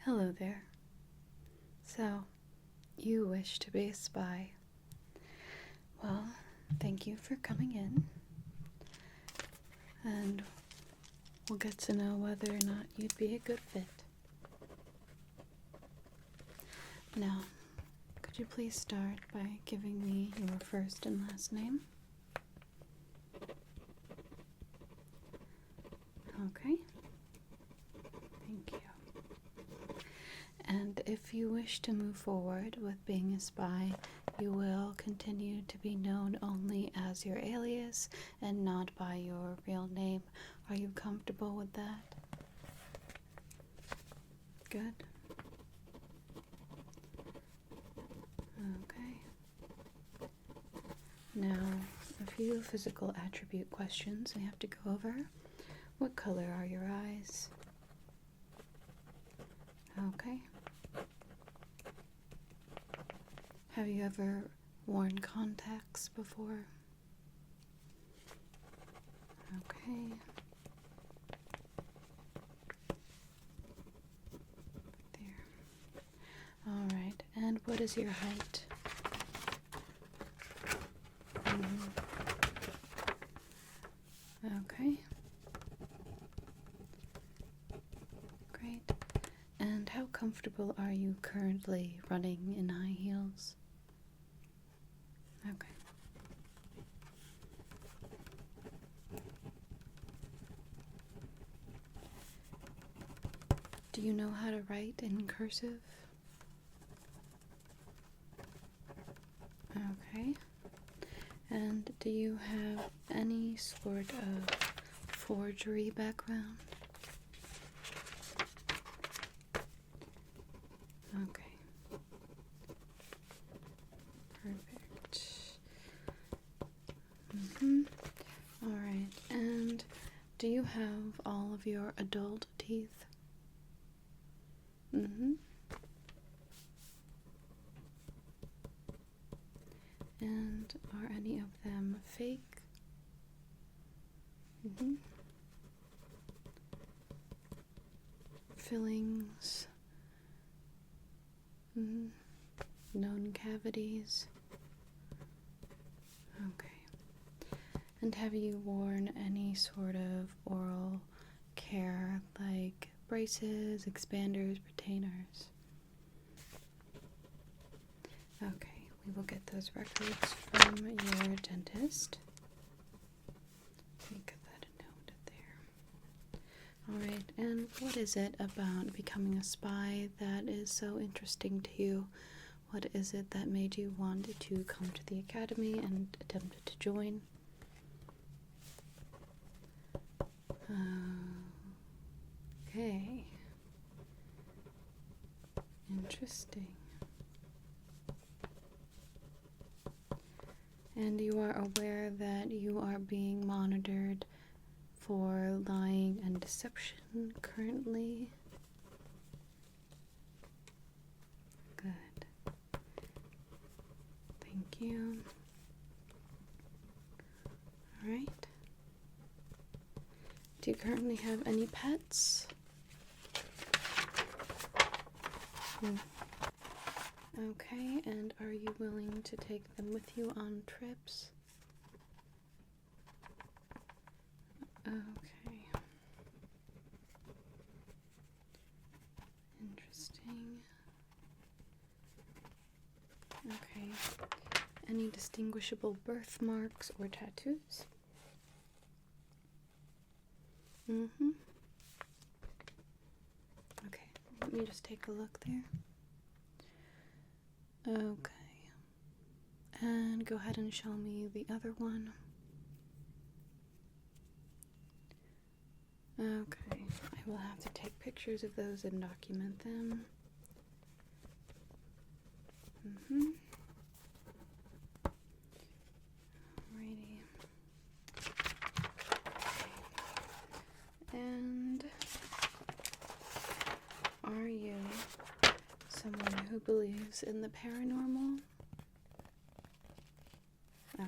Hello there. So, you wish to be a spy. Well, thank you for coming in. And we'll get to know whether or not you'd be a good fit. Now, could you please start by giving me your first and last name? Okay. Thank you. And if you wish to move forward with being a spy, you will continue to be known only as your alias and not by your real name. Are you comfortable with that? Good. Okay. Now, a few physical attribute questions we have to go over. What color are your eyes? Okay. Have you ever worn contacts before? Okay. There. Alright, and what is your height? Okay. Great. And how comfortable are you currently running in high heels? Okay. Do you know how to write in cursive? Okay. And do you have any sort of forgery background? Okay. Perfect. Alright, and do you have all of your adult teeth? And are any of them fake? Fillings? Known cavities? Okay. And have you worn any sort of oral care like braces, expanders, retainers? Okay. We will get those records from your dentist. Let me get that noted there. Alright, and what is it about becoming a spy that is so interesting to you? What is it that made you want to come to the academy and attempt to join? Okay. Interesting. And you are aware that you are being monitored for lying and deception currently? Good. Thank you. Alright. Do you currently have any pets? Okay, and are you willing to take them with you on trips? Okay. Interesting. Okay. Any distinguishable birthmarks or tattoos? Okay, let me just take a look there. Okay. And go ahead and show me the other one. Okay, I will have to take pictures of those and document them. Alrighty. And are you someone who believes in the paranormal? Okay.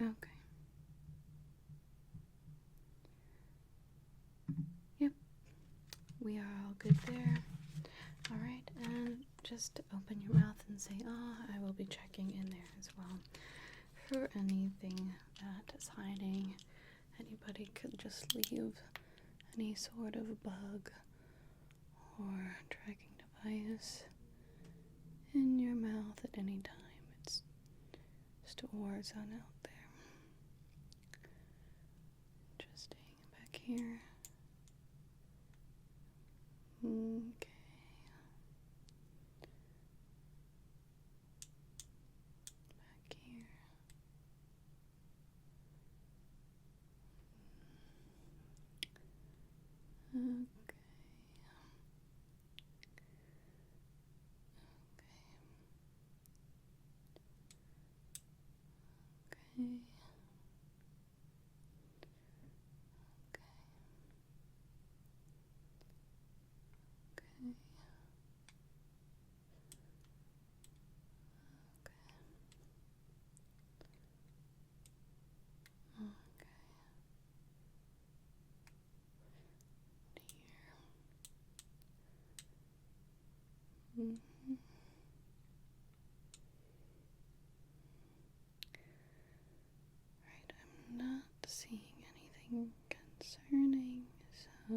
Okay. Yep, we are all good there. Alright, and just open your mouth and say, ah. I will be checking in there as well for anything that is hiding. Anybody could just leave any sort of bug or tracking device in your mouth at any time. It's just a war zone out there. Interesting. Back here. Okay. Back here. Okay. Okay. Okay. Okay. Okay. Here. Right, I'm not seeing anything concerning, so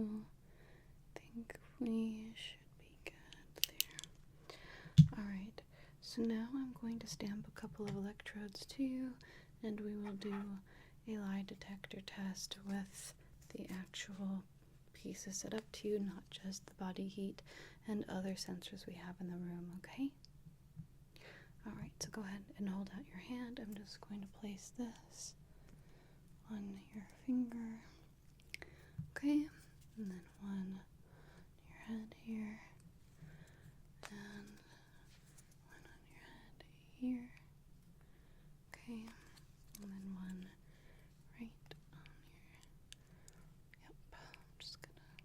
I think we should be good there. Alright, so now I'm going to stamp a couple of electrodes to you, and we will do a lie detector test with the actual pieces set up to you, not just the body heat and other sensors we have in the room, okay? Alright, so go ahead and hold out your hand. I'm just going to place this on your finger. Okay, and then one on your head here, and one on your head here. Okay, and then one right on your, yep, I'm just gonna,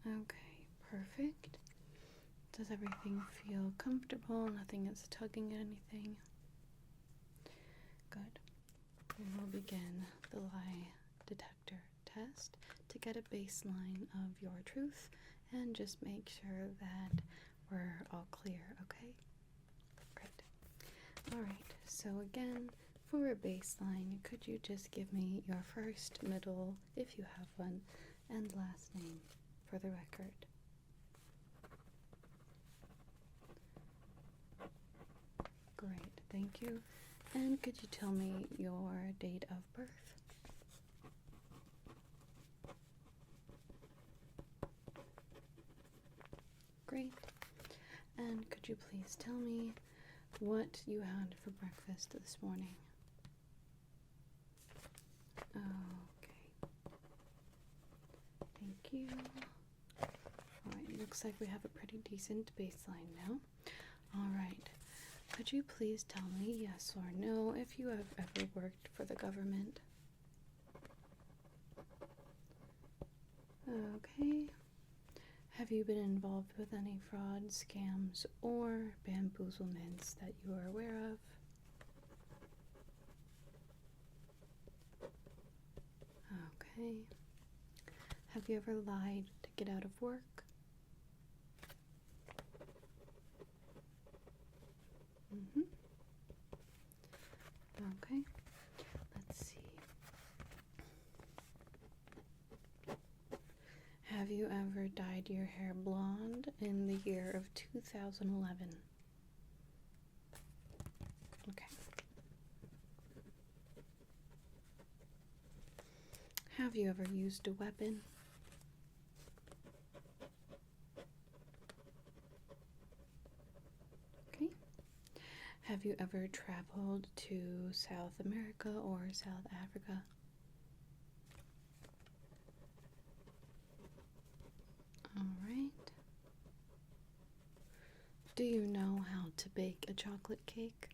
there. Okay, perfect. Does everything feel comfortable? Nothing is tugging at anything? Good. We will begin the lie detector test to get a baseline of your truth and just make sure that we're all clear, okay? Great. Alright, so again, for a baseline, could you just give me your first, middle, if you have one, and last name for the record? Great, thank you. And could you tell me your date of birth? Great. And could you please tell me what you had for breakfast this morning? Okay. Thank you. Alright, looks like we have a pretty decent baseline now. Alright. Could you please tell me, yes or no, if you have ever worked for the government? Okay. Have you been involved with any fraud, scams, or bamboozlements that you are aware of? Okay. Have you ever lied to get out of work? Okay. Let's see. Have you ever dyed your hair blonde in the year of 2011? Okay. Have you ever used a weapon? Okay. Have you ever traveled to South America or South Africa? Alright. Do you know how to bake a chocolate cake?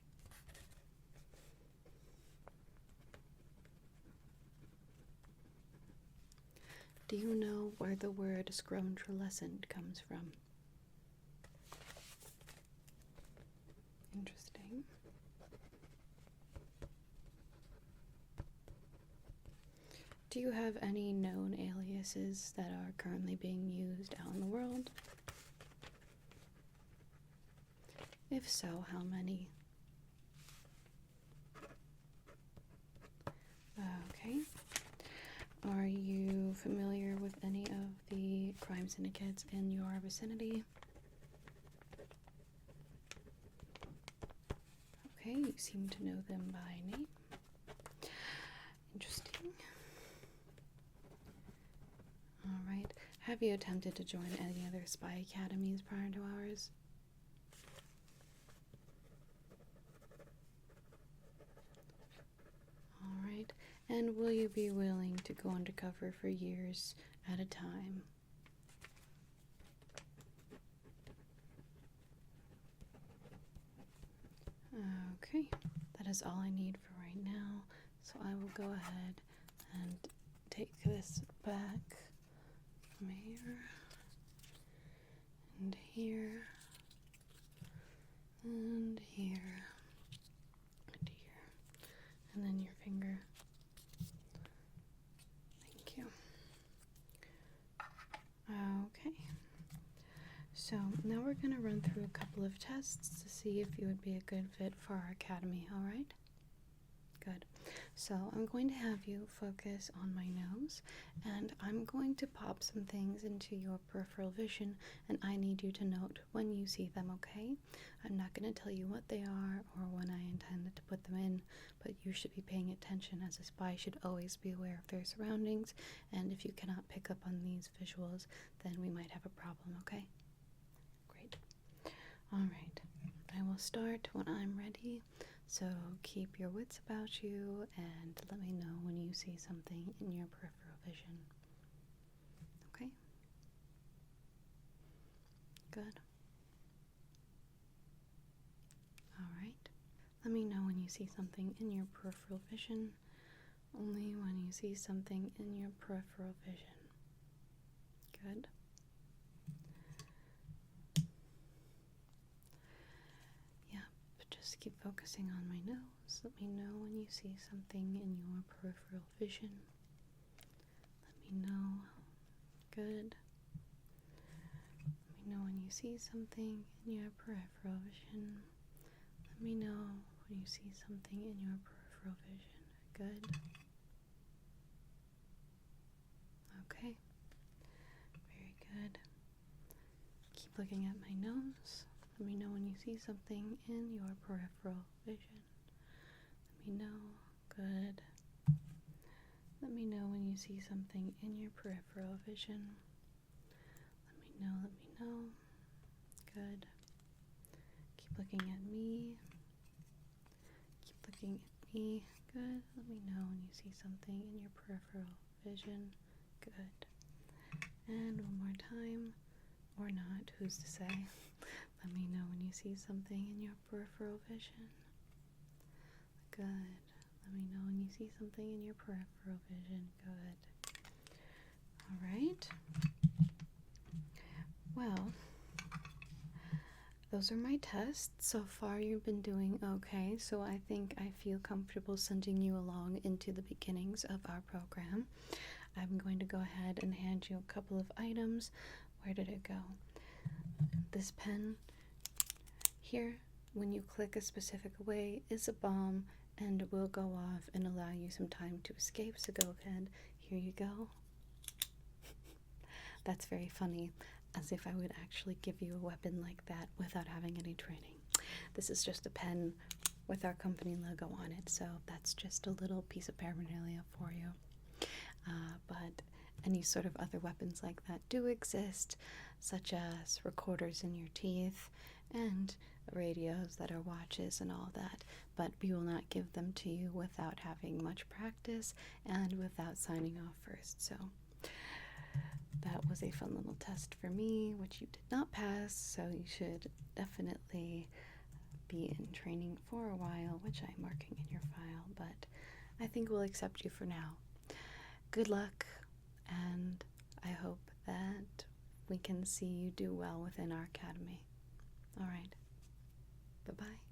Do you know where the word scrumtrelescent comes from? Interesting. Do you have any known aliases that are currently being used out in the world? If so, how many? Okay. Are you familiar with any of the crime syndicates in your vicinity? Okay, you seem to know them by name. Interesting. Alright. Have you attempted to join any other spy academies prior to ours? Alright. And will you be willing to go undercover for years at a time? Okay, that is all I need for right now. So I will go ahead and take this back from here and here and here and here, and then your finger. Thank you. Okay. So now we're going to run through a couple of tests to see if you would be a good fit for our academy, alright? Good. So I'm going to have you focus on my nose, and I'm going to pop some things into your peripheral vision, and I need you to note when you see them, okay? I'm not going to tell you what they are or when I intended to put them in, but you should be paying attention, as a spy should always be aware of their surroundings, and if you cannot pick up on these visuals, then we might have a problem, okay? Great. Alright, I will start when I'm ready. So keep your wits about you and let me know when you see something in your peripheral vision. Okay? Good. Alright. Let me know when you see something in your peripheral vision. Only when you see something in your peripheral vision. Good. Just keep focusing on my nose. Let me know when you see something in your peripheral vision. Let me know. Good. Let me know when you see something in your peripheral vision. Let me know when you see something in your peripheral vision. Good. Okay. Very good. Keep looking at my nose. Let me know when you see something in your peripheral vision. Let me know. Good. Let me know when you see something in your peripheral vision. Let me know. Let me know. Good. Keep looking at me. Keep looking at me. Good. Let me know when you see something in your peripheral vision. Good. And one more time. Or not. Who's to say? Let me know when you see something in your peripheral vision. Good. Let me know when you see something in your peripheral vision. Good. Alright. Well, those are my tests. So far you've been doing okay, so I think I feel comfortable sending you along into the beginnings of our program. I'm going to go ahead and hand you a couple of items. Where did it go? This pen here, when you click a specific way, is a bomb and will go off and allow you some time to escape. So go ahead, here you go. That's very funny, as if I would actually give you a weapon like that without having any training. This is just a pen with our company logo on it, so that's just a little piece of paraphernalia for you. But any sort of other weapons like that do exist, such as recorders in your teeth and radios that are watches and all that, but we will not give them to you without having much practice and without signing off first. So that was a fun little test for me, which you did not pass, so you should definitely be in training for a while, which I'm marking in your file, but I think we'll accept you for now. Good luck, and I hope that we can see you do well within our academy. All right. Bye-bye.